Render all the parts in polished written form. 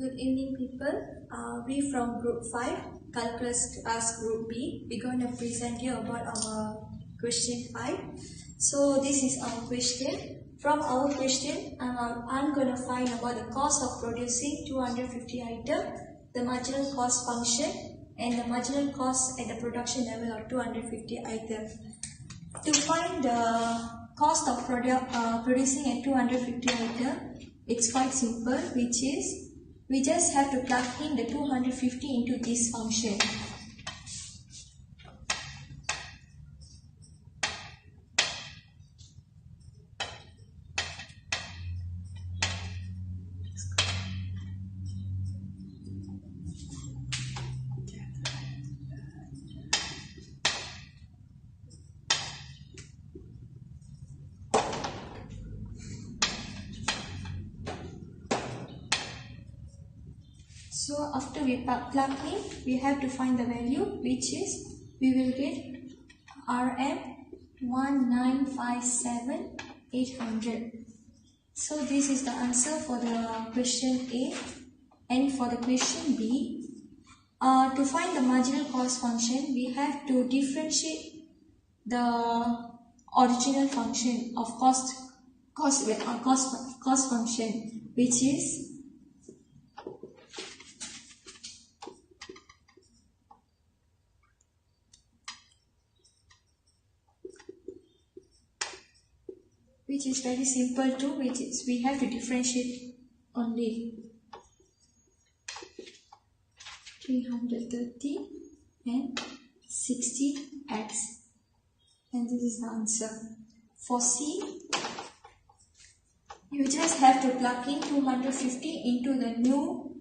Good evening, people. We from Group 5, Calculus as Group B. We're going to present you about our question 5. So this is our question. From our question, I'm going to find about the cost of producing 250 items, the marginal cost function, and the marginal cost at the production level of 250 items. To find the cost of producing a 250 item, it's quite simple, which is we just have to plug in the 250 into this function. So after we plug in, we have to find the value, which is we will get Rm 1957,800. So this is the answer for the question A. And for the question B, to find the marginal cost function, we have to differentiate the original function of cost function, which is very simple too, which is we have to differentiate only 330 and 60x, and this is the answer. For C, you just have to plug in 250 into the new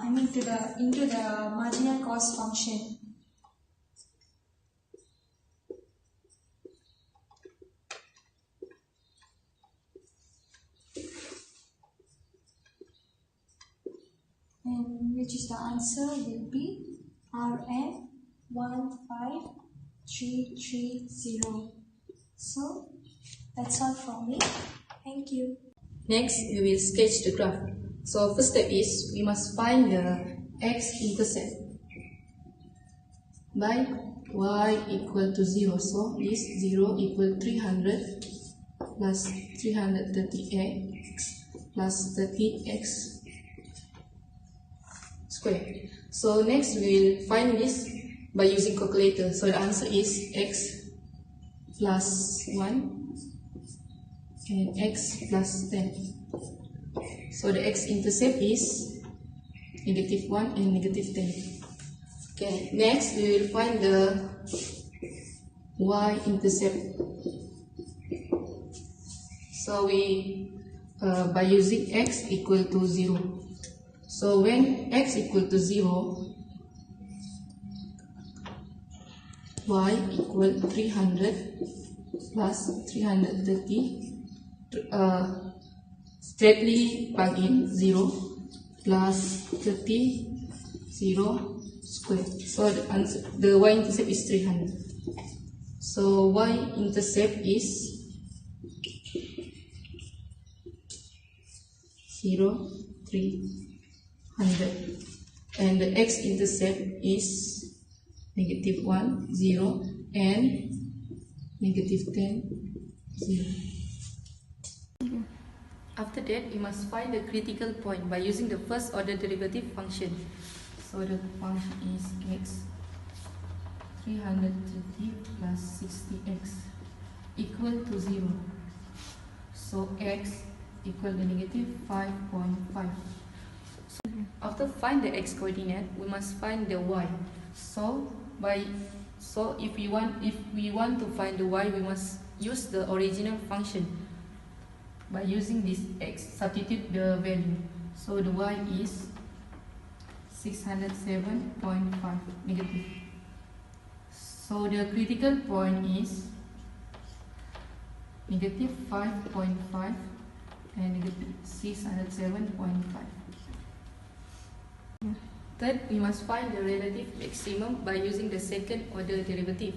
into the marginal cost function. And which is the answer will be Rm 15330. So that's all from me. Thank you. Next, we will sketch the graph. So first step is we must find the x-intercept by y equal to 0. So this 0 equal 300 plus 330x plus 30x square. So next we will find this by using calculator. So the answer is x plus 1 and x plus 10. So the x-intercept is -1 and -10. Okay, next we will find the y-intercept. So we by using x equal to 0. So when x equal to 0, y equal 300 plus 330, straightly plug in 0 plus 30, 0 square. So the answer, the y-intercept is 300. So y-intercept is 0, 300, and the x-intercept is -1, 0, and -10, 0. After that, we must find the critical point by using the first order derivative function. So the function is x 330 plus 60x equal to 0. So x equal to -5.5. After find the x coordinate, we must find the y. So if we want to find the y, we must use the original function. By using this x, substitute the value. So the y is 607.5 negative. So the critical point is -5.5 and -607.5. Third, we must find the relative maximum by using the second order derivative.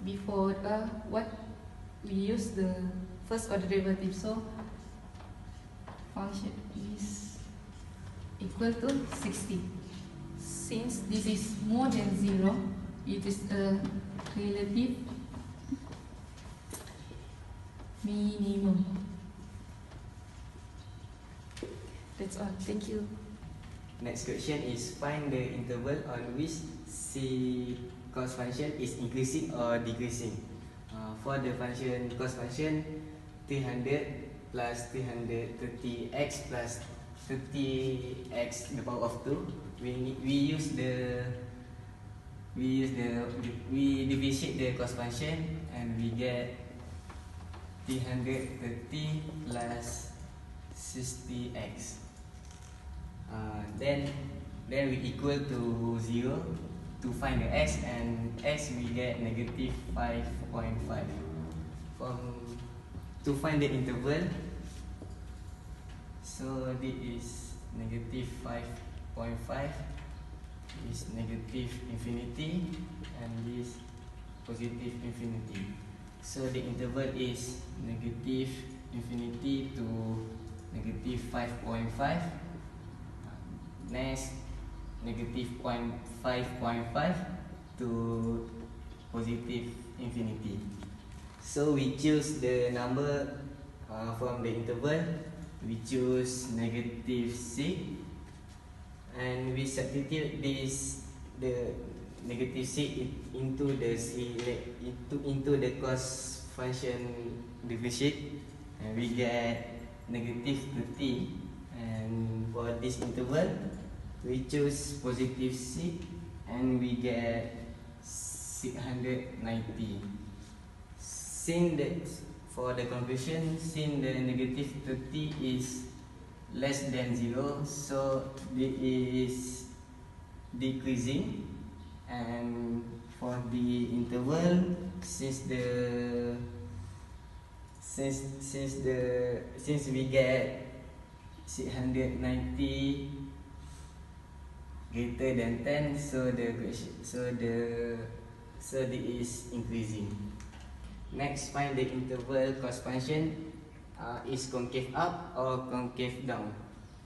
Before what we use the first order derivative, so function is equal to 60. Since this is more than 0, it is a relative minimum. That's all. Thank you. Next question is find the interval on which C cost function is increasing or decreasing. For the function cost function, 300 plus 330x plus 30x the power of 2. We differentiate the cost function and we get 330 plus 60x. Then we equal to 0 to find the x, and x we get negative 5.5. To find the interval, so this is negative 5.5, is negative infinity, and this positive infinity. So the interval is negative infinity to negative 5.5. Next, negative 5.5 to positive infinity. So we choose the number from the interval. We choose negative 6, and we substitute the negative 6 into the cost function differentiate, and we get negative 30. And for this interval, we choose positive 6 and we get 690. For the conclusion, since the negative 30 is less than 0, so it is decreasing. And for the interval, since we get 690 greater than 10, so this is increasing. Next, find the interval cost function is concave up or concave down.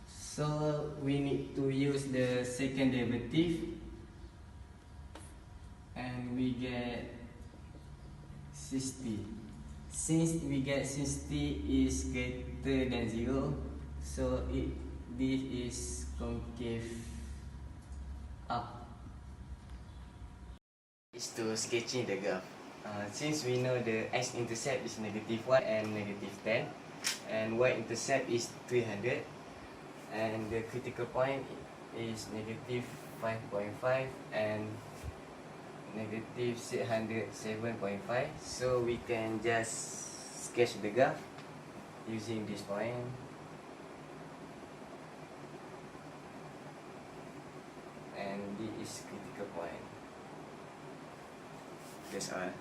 So we need to use the second derivative, and we get 60. Since we get 60 is greater than 0, so this is concave up. Is to sketching the graph. Since we know the x-intercept is negative 1 and negative 10, and y-intercept is 300, and the critical point is negative 5.5 and negative 607.5. So we can just sketch the graph using this point. And this is critical point. That's all.